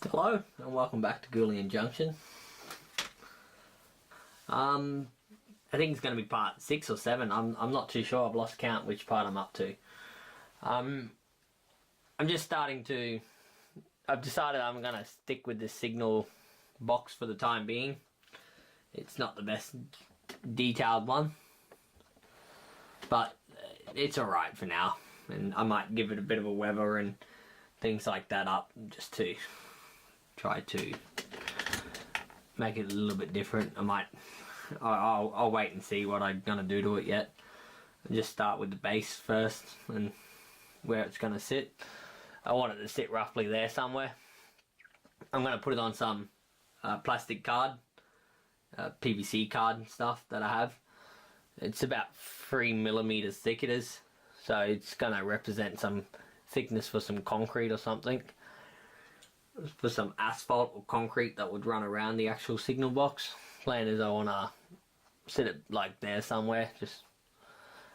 Hello and welcome back to Gouldian Junction. I think it's going to be part 6 or 7. I'm not too sure. I've lost count which part I'm up to. I'm just starting to. I've decided I'm going to stick with this signal box for the time being. It's not the best detailed one, but it's alright for now. And I might give it a bit of a weather and things like that up just to try to make it a little bit different. I'll wait and see what I'm gonna do to it yet. And just start with the base first and where it's gonna sit. I want it to sit roughly there somewhere. I'm gonna put it on some plastic card, PVC card and stuff that I have. It's about 3mm thick it is, so it's gonna represent some thickness for some concrete or something, for some asphalt or concrete that would run around the actual signal box. Plan is I want to sit it like there somewhere, just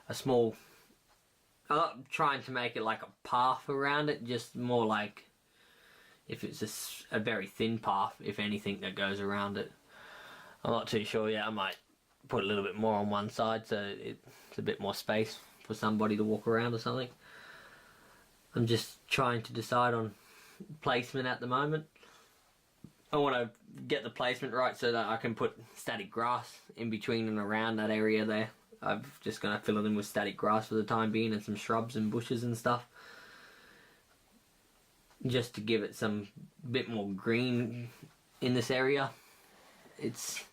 a small. I'm not trying to make it like a path around it, just more like if it's a very thin path, if anything, that goes around it. I'm not too sure yet. I might put a little bit more on one side so it's a bit more space for somebody to walk around or something. I'm just trying to decide on placement at the moment. I want to get the placement right so that I can put static grass in between and around that area there. I'm just going to fill it in with static grass for the time being and some shrubs and bushes and stuff, just to give it some bit more green in this area. It's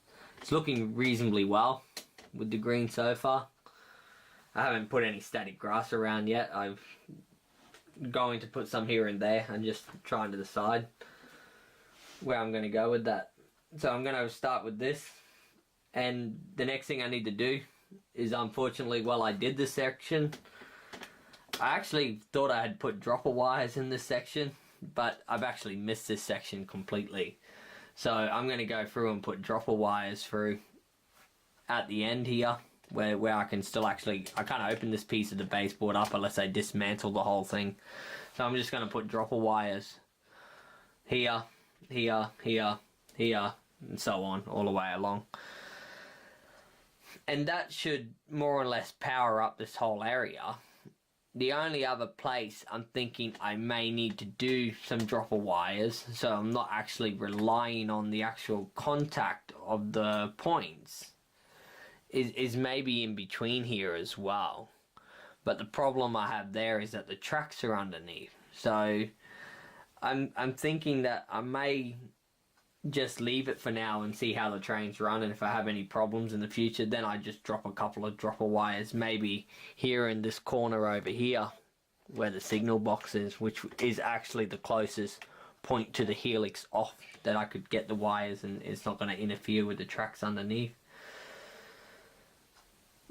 looking reasonably well with the green so far. I haven't put any static grass around yet. I'm going to put some here and there and just trying to decide where I'm going to go with that. So I'm going to start with this, and the next thing I need to do is, unfortunately, while I did this section, I actually thought I had put dropper wires in this section, but I've actually missed this section completely. So I'm going to go through and put dropper wires through at the end here, where I can still actually, I can't open this piece of the baseboard up unless I dismantle the whole thing. So I'm just going to put dropper wires here, here, here, here, and so on, all the way along. And that should more or less power up this whole area. The only other place I'm thinking I may need to do some dropper wires, so I'm not actually relying on the actual contact of the points, is maybe in between here as well. But the problem I have there is that the tracks are underneath. So I'm thinking that I may just leave it for now and see how the trains run, and if I have any problems in the future, then I just drop a couple of dropper wires, maybe here in this corner over here where the signal box is, which is actually the closest point to the helix off that I could get the wires, and it's not going to interfere with the tracks underneath.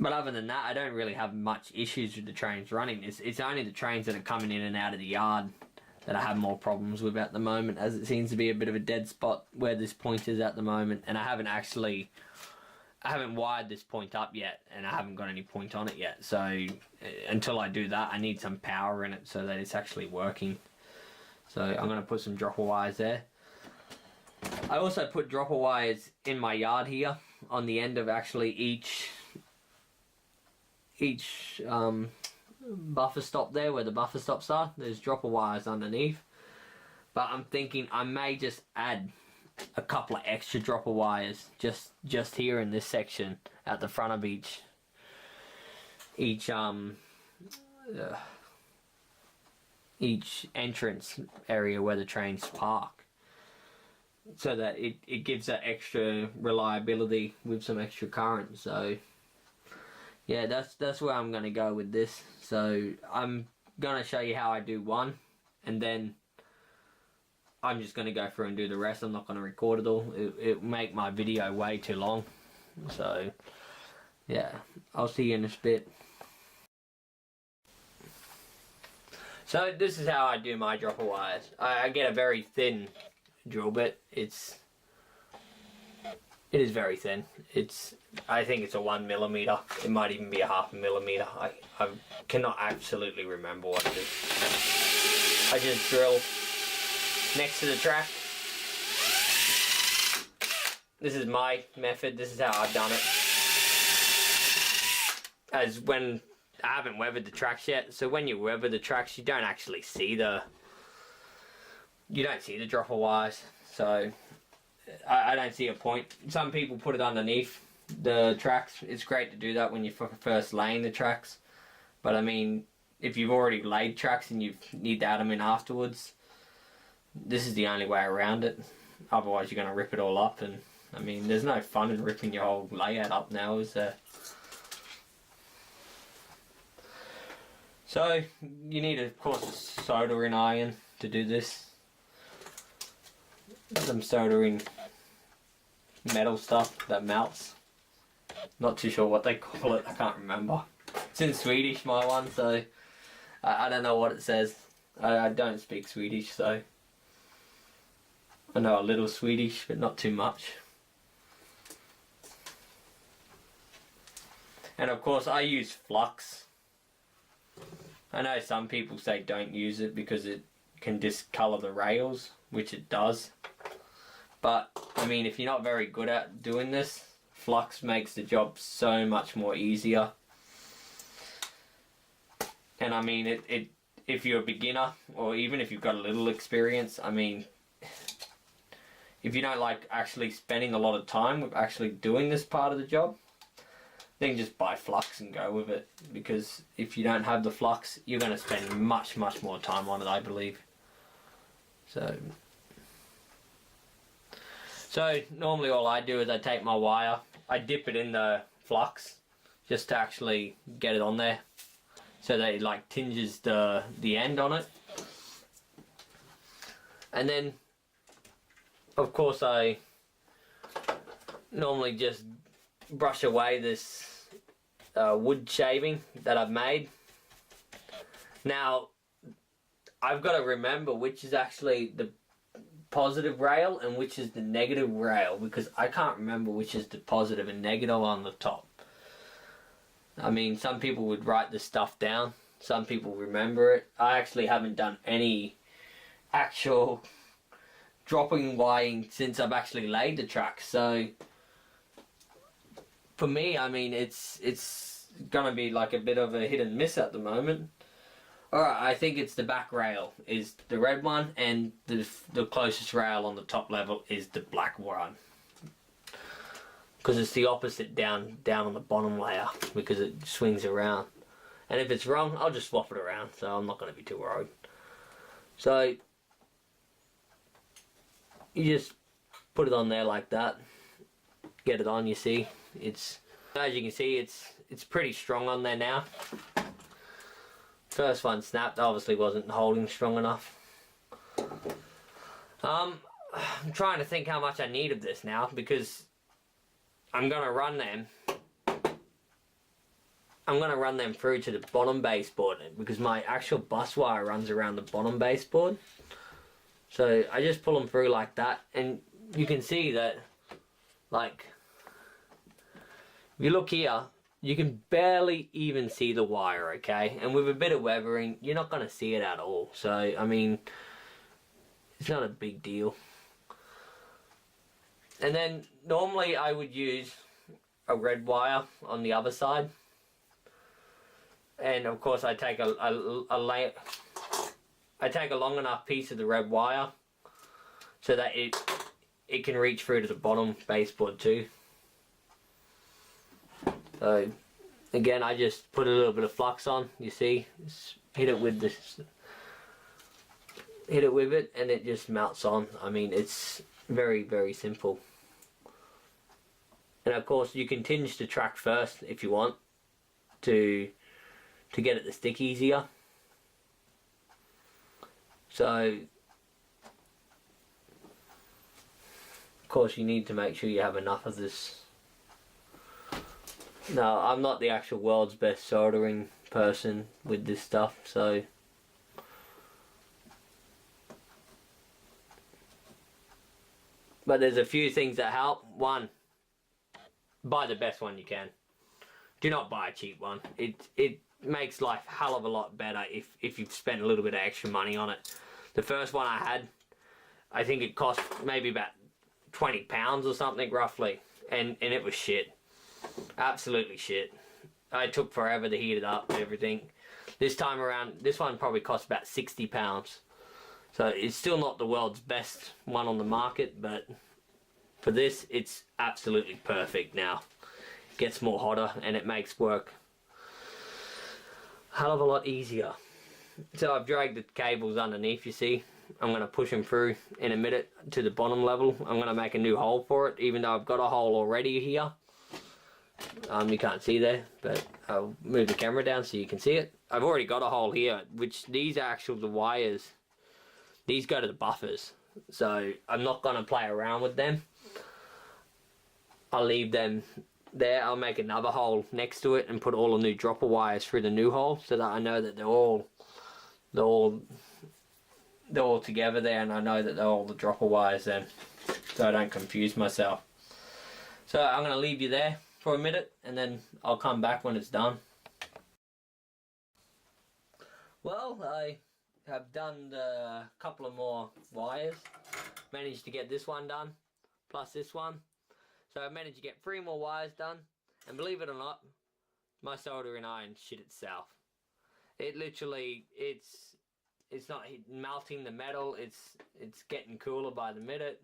But other than that, I don't really have much issues with the trains running. It's only the trains that are coming in and out of the yard that I have more problems with at the moment, as it seems to be a bit of a dead spot where this point is at the moment. And I haven't wired this point up yet, and I haven't got any point on it yet. So until I do that, I need some power in it so that it's actually working. So I'm going to put some dropper wires there. I also put dropper wires in my yard here on the end of actually each buffer stop there, where the buffer stops are. There's dropper wires underneath, but I'm thinking I may just add a couple of extra dropper wires just here in this section at the front of each entrance area where the trains park, so that it gives that extra reliability with some extra current. So yeah, that's where I'm going to go with this. So I'm going to show you how I do one, and then I'm just going to go through and do the rest. I'm not going to record it all. It'll make my video way too long. So yeah, I'll see you in a bit. So this is how I do my dropper wires. I get a very thin drill bit. It is very thin. I think it's a 1mm. It might even be a 0.5 millimeter. I cannot absolutely remember what it is. I just drill next to the track this is my method. This is how I've done it. As when I haven't weathered the tracks yet, so when you weather the tracks, you don't actually see the dropper wires. So I don't see a point. Some people put it underneath the tracks. It's great to do that when you're first laying the tracks. But I mean, if you've already laid tracks and you need to add them in afterwards, this is the only way around it. Otherwise, you're going to rip it all up, and I mean, there's no fun in ripping your whole layout up now, is there? So you need, of course, a soldering iron to do this. Some soldering metal stuff that melts. Not too sure what they call it. I can't remember. It's in Swedish, my one, so I don't know what it says. I don't speak Swedish, so I know a little Swedish, but not too much. And of course, I use flux. I know some people say don't use it because it can discolour the rails, which it does. But, I mean, if you're not very good at doing this, flux makes the job so much more easier. And I mean, if you're a beginner, or even if you've got a little experience, I mean, if you don't like actually spending a lot of time with actually doing this part of the job, then just buy flux and go with it. Because if you don't have the flux, you're going to spend much, much more time on it, I believe. So normally all I do is I take my wire, I dip it in the flux just to actually get it on there, so that it like tinges the end on it. And then of course I normally just brush away this wood shaving that I've made. Now I've got to remember which is actually the positive rail and which is the negative rail, because I can't remember which is the positive and negative on the top. I mean, some people would write this stuff down, some people remember it. I actually haven't done any actual dropping wiring since I've actually laid the track, so for me, I mean, it's gonna be like a bit of a hit and miss at the moment. Alright, I think it's the back rail is the red one, and the closest rail on the top level is the black one. Because it's the opposite down on the bottom layer, because it swings around. And if it's wrong, I'll just swap it around, so I'm not going to be too worried. So, you just put it on there like that. Get it on, you see. As you can see, it's pretty strong on there now. First one snapped, obviously wasn't holding strong enough. I'm trying to think how much I need of this now, because I'm gonna run them through to the bottom baseboard, because my actual bus wire runs around the bottom baseboard. So I just pull them through like that, and you can see that, like, if you look here, you can barely even see the wire, okay? And with a bit of weathering, you're not going to see it at all. So, I mean, it's not a big deal. And then, normally I would use a red wire on the other side. And, of course, I take a long enough piece of the red wire so that it can reach through to the bottom baseboard too. So again, I just put a little bit of flux on, you see, just hit it with it and it just melts on. I mean, it's very, very simple. And of course you can tinge the track first if you want to get it to stick easier. So of course you need to make sure you have enough of this. No, I'm not the actual world's best soldering person with this stuff, so but there's a few things that help. One, buy the best one you can. Do not buy a cheap one. It makes life a hell of a lot better if you've spent a little bit of extra money on it. The first one I had, I think it cost maybe about 20 pounds or something roughly, and it was shit, absolutely shit. It took forever to heat it up and everything. This time around, this one probably cost about 60 pounds. So it's still not the world's best one on the market, but for this, it's absolutely perfect now. It gets more hotter and it makes work a hell of a lot easier. So I've dragged the cables underneath, you see. I'm going to push them through in a minute to the bottom level. I'm going to make a new hole for it, even though I've got a hole already here. You can't see there, but I'll move the camera down so you can see it. I've already got a hole here, which these are actually the wires. These go to the buffers, so I'm not going to play around with them. I'll leave them there. I'll make another hole next to it and put all the new dropper wires through the new hole, so that I know that they're all together there, and I know that they're all the dropper wires then, so I don't confuse myself. So I'm going to leave you there for a minute, and then I'll come back when it's done. Well, I have done a couple of more wires. Managed to get this one done, plus this one. So I managed to get 3 more wires done, and believe it or not, my soldering iron shit itself. It literally, it's not melting the metal, it's getting cooler by the minute.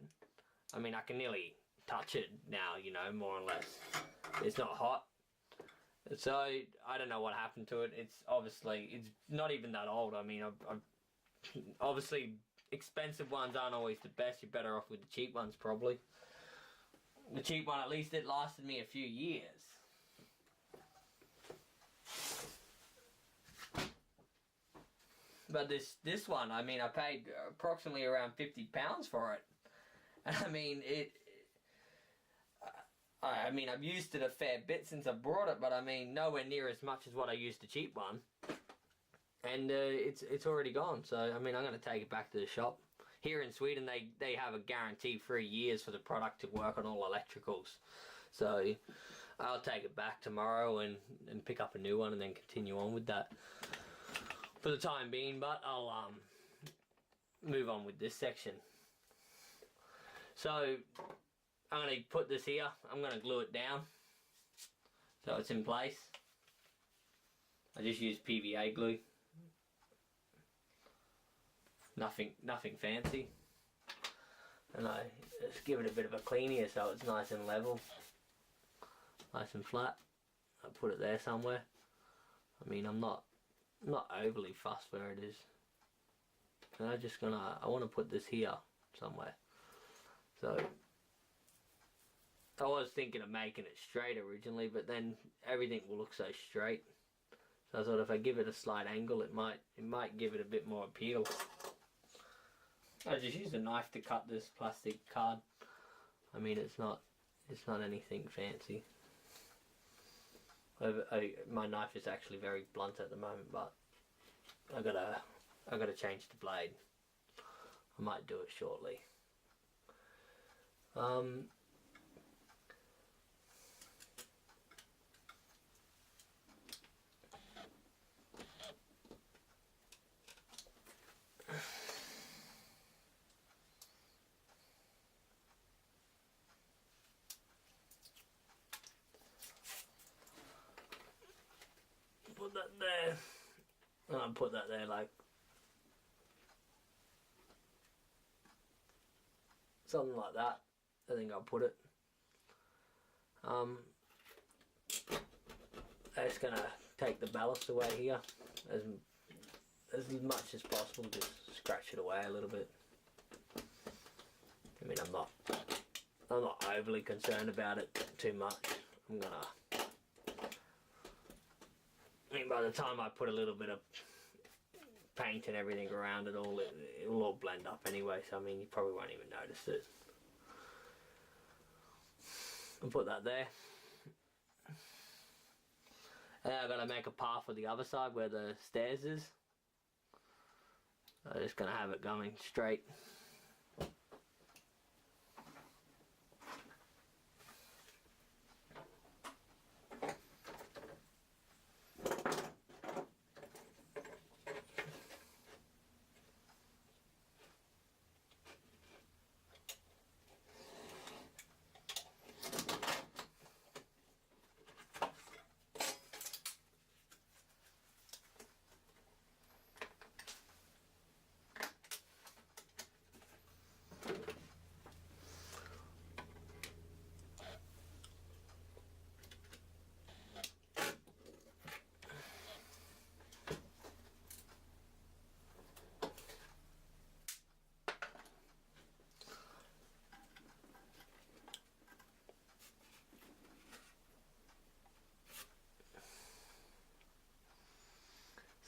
I mean, I can nearly touch it now, you know, more or less. It's not hot. So I don't know what happened to it. It's not even that old. I mean, I've obviously expensive ones aren't always the best. You're better off with the cheap ones probably. The cheap one, at least it lasted me a few years. But this one, I mean, I paid approximately around 50 pounds for it. And I mean, I mean, I've used it a fair bit since I bought it, but I mean, nowhere near as much as what I used the cheap one. And it's already gone, so I mean, I'm going to take it back to the shop. Here in Sweden, they have a guarantee 3 years for the product to work on all electricals. So I'll take it back tomorrow and pick up a new one and then continue on with that for the time being. But I'll move on with this section. So I'm going to put this here. I'm going to glue it down so it's in place. I just use PVA glue. Nothing fancy. And I just give it a bit of a clean here so it's nice and level, nice and flat. I put it there somewhere. I mean, I'm not overly fussed where it is. And I want to put this here somewhere. So I was thinking of making it straight originally, but then everything will look so straight. So I thought if I give it a slight angle, it might give it a bit more appeal. I just used a knife to cut this plastic card. I mean, it's not anything fancy. My knife is actually very blunt at the moment, but I gotta change the blade. I might do it shortly. Put that there. And I'll put that there like something like that. I think I'll put it. I'm just gonna take the ballast away here as much as possible. Just scratch it away a little bit. I mean, I'm not overly concerned about it too much. I mean, by the time I put a little bit of paint and everything around it all, it'll all blend up anyway, so I mean, you probably won't even notice it. I'll put that there. And then I've got to make a path for the other side where the stairs is. I'm just going to have it going straight.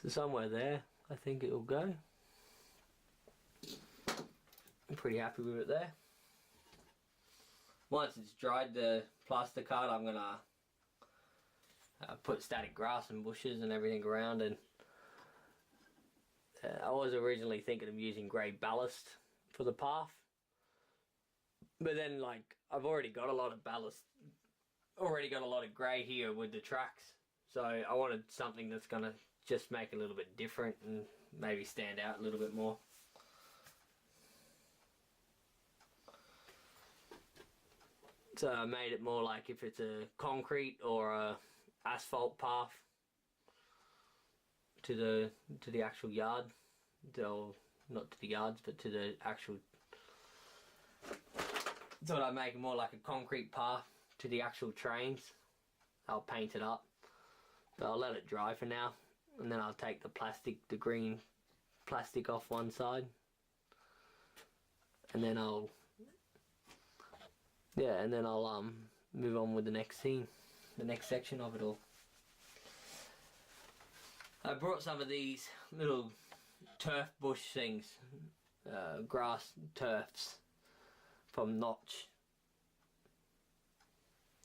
So somewhere there I think it'll go. I'm pretty happy with it there. Once it's dried the plaster card, I'm gonna put static grass and bushes and everything around, and I was originally thinking of using grey ballast for the path, but then like I've already got a lot of ballast, already got a lot of grey here with the tracks, so I wanted something that's gonna just make it a little bit different and maybe stand out a little bit more. So I made it more like if it's a concrete or a asphalt path to the actual yard, or not to the yards but to the actual, thought I'd make it more like a concrete path to the actual trains. I'll paint it up, but I'll let it dry for now, and then I'll take the plastic, the green plastic off one side, and then I'll move on with the next scene, the next section of it all. I brought some of these little turf bush things, grass turfs from Notch.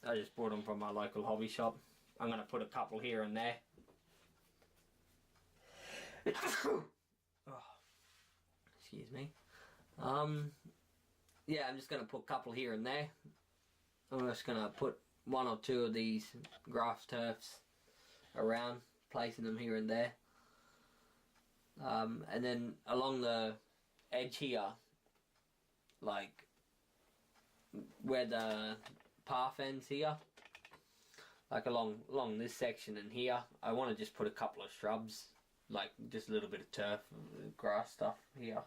I just bought them from my local hobby shop. I'm going to put a couple here and there. Oh, excuse me. Yeah, I'm just going to put a couple here and there. I'm just going to put one or two of these grass turfs around, placing them here and there. And then along the edge here, like where the path ends here, like along this section and here, I want to just put a couple of shrubs, like just a little bit of turf, grass stuff here,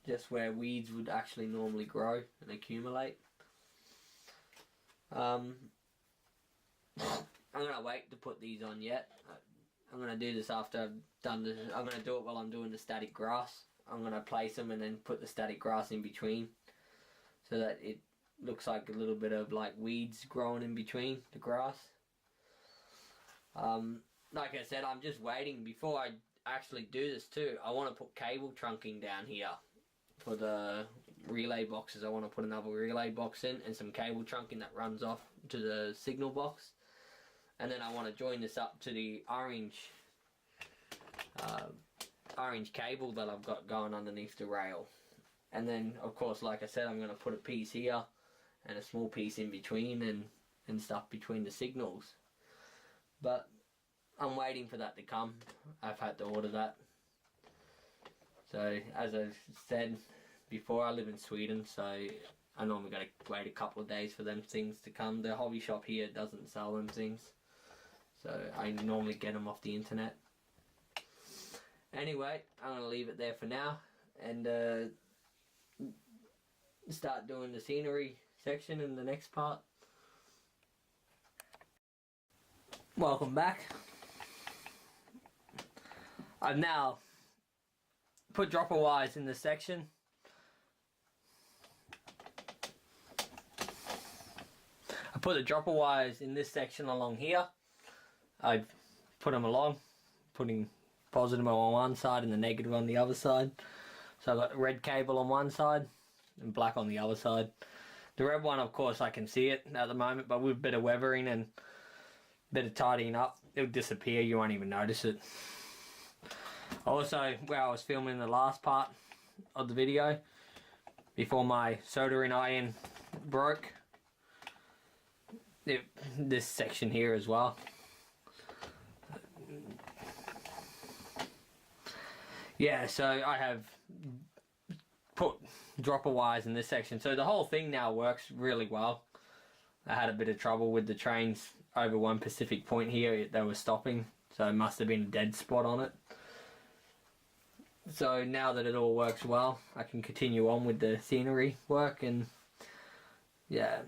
just where weeds would actually normally grow and accumulate. I'm gonna wait to put these on yet. I'm gonna do this after I've done this. I'm gonna do it while I'm doing the static grass. I'm gonna place them and then put the static grass in between, so that it looks like a little bit of like weeds growing in between the grass. Like I said, I'm just waiting before I actually do this too. I want to put cable trunking down here for the relay boxes. I want to put another relay box in and some cable trunking that runs off to the signal box, and then I want to join this up to the orange cable that I've got going underneath the rail. And then of course, like I said, I'm going to put a piece here and a small piece in between and stuff between the signals. But I'm waiting for that to come. I've had to order that. So as I've said before, I live in Sweden, so I normally got to wait a couple of days for them things to come. The hobby shop here doesn't sell them things, so I normally get them off the internet. Anyway, I'm going to leave it there for now and start doing the scenery section in the next part. Welcome back. I've now put dropper wires in this section. I put the dropper wires in this section along here. I've put them along, putting positive on one side and the negative on the other side. So I've got the red cable on one side and black on the other side. The red one, of course, I can see it at the moment, but with a bit of weathering and a bit of tidying up, it'll disappear. You won't even notice it. Also, where I was filming the last part of the video, before my soldering iron broke, this section here as well. Yeah, so I have put dropper wires in this section, so the whole thing now works really well. I had a bit of trouble with the trains over one specific point here. They were stopping, so it must have been a dead spot on it. So now that it all works well, I can continue on with the scenery work, and yeah.